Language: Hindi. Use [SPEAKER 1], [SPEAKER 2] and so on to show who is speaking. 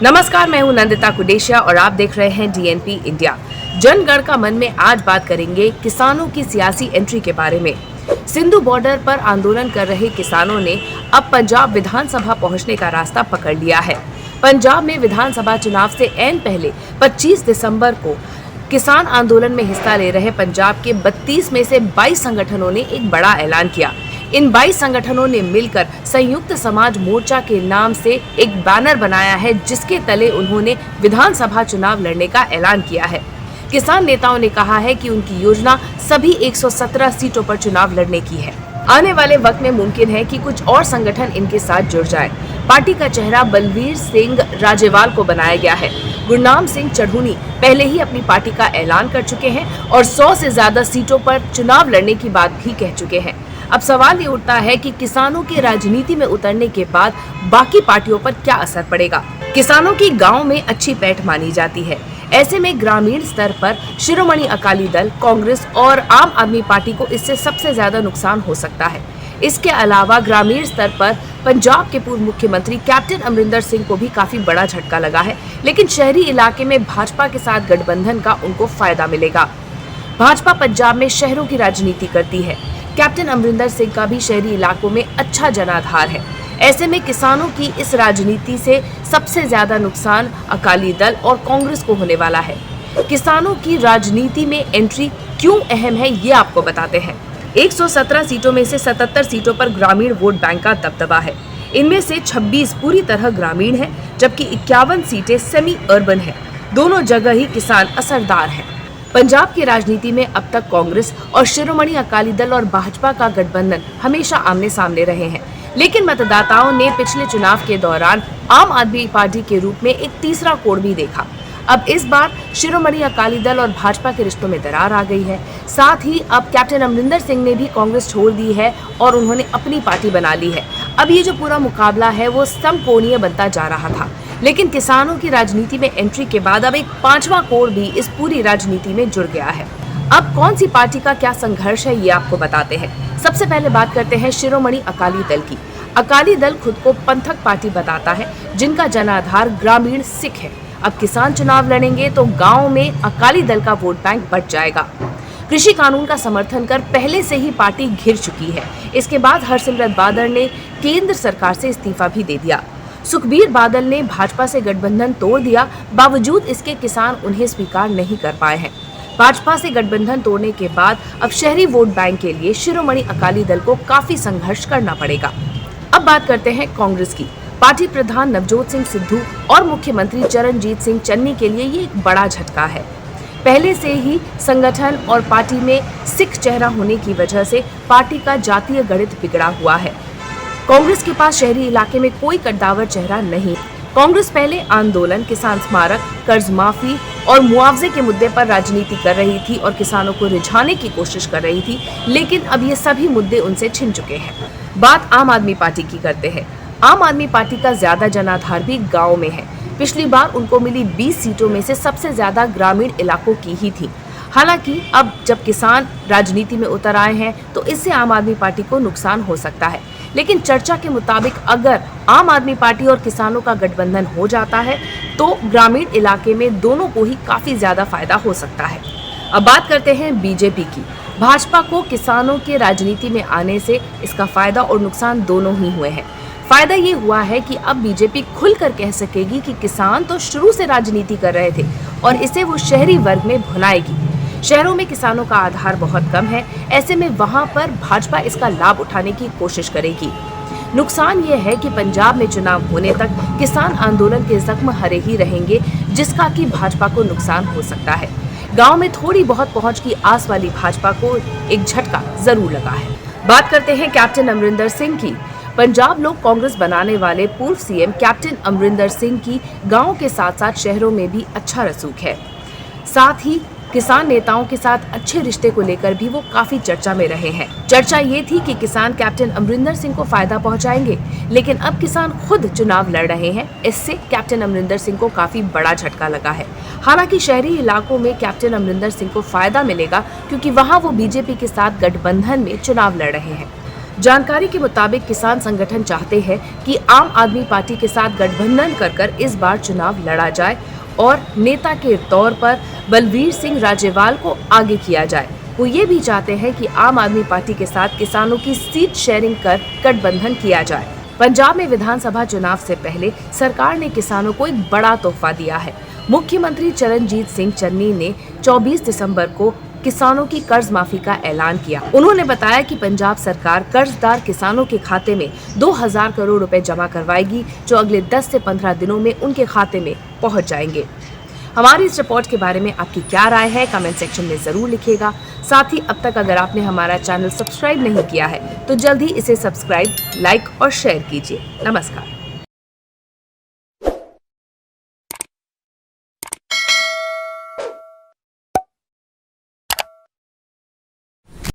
[SPEAKER 1] नमस्कार, मैं हूं नंदिता कुडेशिया और आप देख रहे हैं डीएनपी इंडिया। जनगण का मन में आज बात करेंगे किसानों की सियासी एंट्री के बारे में। सिंधु बॉर्डर पर आंदोलन कर रहे किसानों ने अब पंजाब विधानसभा पहुंचने का रास्ता पकड़ लिया है। पंजाब में विधानसभा चुनाव से ऐन पहले 25 दिसंबर को किसान आंदोलन में हिस्सा ले रहे पंजाब के 32 में से 22 संगठनों ने एक बड़ा ऐलान किया। इन 22 संगठनों ने मिलकर संयुक्त समाज मोर्चा के नाम से एक बैनर बनाया है, जिसके तले उन्होंने विधानसभा चुनाव लड़ने का ऐलान किया है। किसान नेताओं ने कहा है कि उनकी योजना सभी 117 सीटों पर चुनाव लड़ने की है। आने वाले वक्त में मुमकिन है कि कुछ और संगठन इनके साथ जुड़ जाए। पार्टी का चेहरा बलवीर सिंह राजेवाल को बनाया गया है। गुरनाम सिंह चढ़ूनी पहले ही अपनी पार्टी का ऐलान कर चुके हैं और 100 से ज्यादा सीटों पर चुनाव लड़ने की बात भी कह चुके हैं। अब सवाल ये उठता है कि किसानों के राजनीति में उतरने के बाद बाकी पार्टियों पर क्या असर पड़ेगा। किसानों की गांव में अच्छी पैठ मानी जाती है। ऐसे में ग्रामीण स्तर पर शिरोमणि अकाली दल, कांग्रेस और आम आदमी पार्टी को इससे सबसे ज्यादा नुकसान हो सकता है। इसके अलावा ग्रामीण स्तर पर पंजाब के पूर्व मुख्यमंत्री कैप्टन अमरिंदर सिंह को भी काफी बड़ा झटका लगा है, लेकिन शहरी इलाके में भाजपा के साथ गठबंधन का उनको फायदा मिलेगा। भाजपा पंजाब में शहरों की राजनीति करती है। कैप्टन अमरिंदर सिंह का भी शहरी इलाकों में अच्छा जनाधार है। ऐसे में किसानों की इस राजनीति से सबसे ज्यादा नुकसान अकाली दल और कांग्रेस को होने वाला है। किसानों की राजनीति में एंट्री क्यों अहम है, ये आपको बताते हैं। 117 सीटों में से 77 सीटों पर ग्रामीण वोट बैंक का दबदबा है। इनमें से 26 पूरी तरह ग्रामीण है, जबकि 51 सीटें सेमी अर्बन है। दोनों जगह ही किसान असरदार है। पंजाब की राजनीति में अब तक कांग्रेस और शिरोमणि अकाली दल और भाजपा का गठबंधन हमेशा आमने सामने रहे हैं, लेकिन मतदाताओं ने पिछले चुनाव के दौरान आम आदमी पार्टी के रूप में एक तीसरा कोण भी देखा। अब इस बार शिरोमणि अकाली दल और भाजपा के रिश्तों में दरार आ गई है। साथ ही अब कैप्टन अमरिंदर सिंह ने भी कांग्रेस छोड़ दी है और उन्होंने अपनी पार्टी बना ली है। अब ये जो पूरा मुकाबला है वो समकोणीय बनता जा रहा था, लेकिन किसानों की राजनीति में एंट्री के बाद अब एक पांचवा कोण भी इस पूरी राजनीति में जुड़ गया है। अब कौन सी पार्टी का क्या संघर्ष है, ये आपको बताते हैं। सबसे पहले बात करते हैं शिरोमणि अकाली दल की। अकाली दल खुद को पंथक पार्टी बताता है, जिनका जनाधार ग्रामीण सिख है। अब किसान चुनाव लड़ेंगे तो गाँव में अकाली दल का वोट बैंक बढ़ जाएगा। कृषि कानून का समर्थन कर पहले से ही पार्टी घिर चुकी है। इसके बाद हरसिमरत बादल ने केंद्र सरकार से इस्तीफा भी दे दिया। सुखबीर बादल ने भाजपा से गठबंधन तोड़ दिया, बावजूद इसके किसान उन्हें स्वीकार नहीं कर पाए हैं। भाजपा से गठबंधन तोड़ने के बाद अब शहरी वोट बैंक के लिए शिरोमणि अकाली दल को काफी संघर्ष करना पड़ेगा। अब बात करते हैं कांग्रेस की। पार्टी प्रधान नवजोत सिंह सिद्धू और मुख्यमंत्री चरणजीत सिंह चन्नी के लिए ये एक बड़ा झटका है। पहले से ही संगठन और पार्टी में सिख चेहरा होने की वजह से पार्टी का जातीय गणित बिगड़ा हुआ है। कांग्रेस के पास शहरी इलाके में कोई कद्दावर चेहरा नहीं। कांग्रेस पहले आंदोलन, किसान स्मारक, कर्ज माफी और मुआवजे के मुद्दे पर राजनीति कर रही थी और किसानों को रिझाने की कोशिश कर रही थी, लेकिन अब ये सभी मुद्दे उनसे छिन चुके हैं। बात आम आदमी पार्टी की करते हैं। आम आदमी पार्टी का ज्यादा जनाधार भी गाँव में है। पिछली बार उनको मिली 20 सीटों में से सबसे ज्यादा ग्रामीण इलाकों की ही थी। हालांकि अब जब किसान राजनीति में उतर आए हैं तो इससे आम आदमी पार्टी को नुकसान हो सकता है, लेकिन चर्चा के मुताबिक अगर आम आदमी पार्टी और किसानों का गठबंधन हो जाता है तो ग्रामीण इलाके में दोनों को ही काफी ज्यादा फायदा हो सकता है। अब बात करते हैं बीजेपी की। भाजपा को किसानों के राजनीति में आने से इसका फायदा और नुकसान दोनों ही हुए हैं। फायदा ये हुआ है कि अब बीजेपी खुलकर कह सकेगी कि किसान तो शुरू से राजनीति कर रहे थे और इसे वो शहरी वर्ग में भुनाएगी। शहरों में किसानों का आधार बहुत कम है, ऐसे में वहां पर भाजपा इसका लाभ उठाने की कोशिश करेगी। नुकसान ये है कि पंजाब में चुनाव होने तक किसान आंदोलन के जख्म हरे ही रहेंगे, जिसका कि भाजपा को नुकसान हो सकता है। गांव में थोड़ी बहुत पहुंच की आस वाली भाजपा को एक झटका जरूर लगा है। बात करते हैं कैप्टन अमरिंदर सिंह की। पंजाब लोग कांग्रेस बनाने वाले पूर्व सीएम कैप्टन अमरिंदर सिंह की गाँव के साथ साथ शहरों में भी अच्छा रसूख है। साथ ही किसान नेताओं के साथ अच्छे रिश्ते को लेकर भी वो काफी चर्चा में रहे हैं। चर्चा ये थी कि किसान कैप्टन अमरिंदर सिंह को फायदा पहुंचाएंगे, लेकिन अब किसान खुद चुनाव लड़ रहे हैं। इससे कैप्टन अमरिंदर सिंह को काफी बड़ा झटका लगा है। हालांकि शहरी इलाकों में कैप्टन अमरिंदर सिंह को फायदा मिलेगा, क्योंकि वहां वो बीजेपी के साथ गठबंधन में चुनाव लड़ रहे हैं। जानकारी के मुताबिक किसान संगठन चाहते हैं कि आम आदमी पार्टी के साथ गठबंधन कर इस बार चुनाव लड़ा जाए और नेता के तौर पर बलवीर सिंह राजेवाल को आगे किया जाए। वो ये भी चाहते हैं कि आम आदमी पार्टी के साथ किसानों की सीट शेयरिंग कर गठबंधन किया जाए। पंजाब में विधानसभा चुनाव से पहले सरकार ने किसानों को एक बड़ा तोहफा दिया है। मुख्यमंत्री चरणजीत सिंह चन्नी ने 24 दिसंबर को किसानों की कर्ज माफी का ऐलान किया। उन्होंने बताया कि पंजाब सरकार कर्जदार किसानों के खाते में 2000 करोड़ रुपए जमा करवाएगी, जो अगले 10 से 15 दिनों में उनके खाते में पहुंच जाएंगे। हमारी इस रिपोर्ट के बारे में आपकी क्या राय है, कमेंट सेक्शन में जरूर लिखिएगा। साथ ही अब तक अगर आपने हमारा चैनल सब्सक्राइब नहीं किया है तो जल्दी इसे सब्सक्राइब, लाइक और शेयर कीजिए। नमस्कार।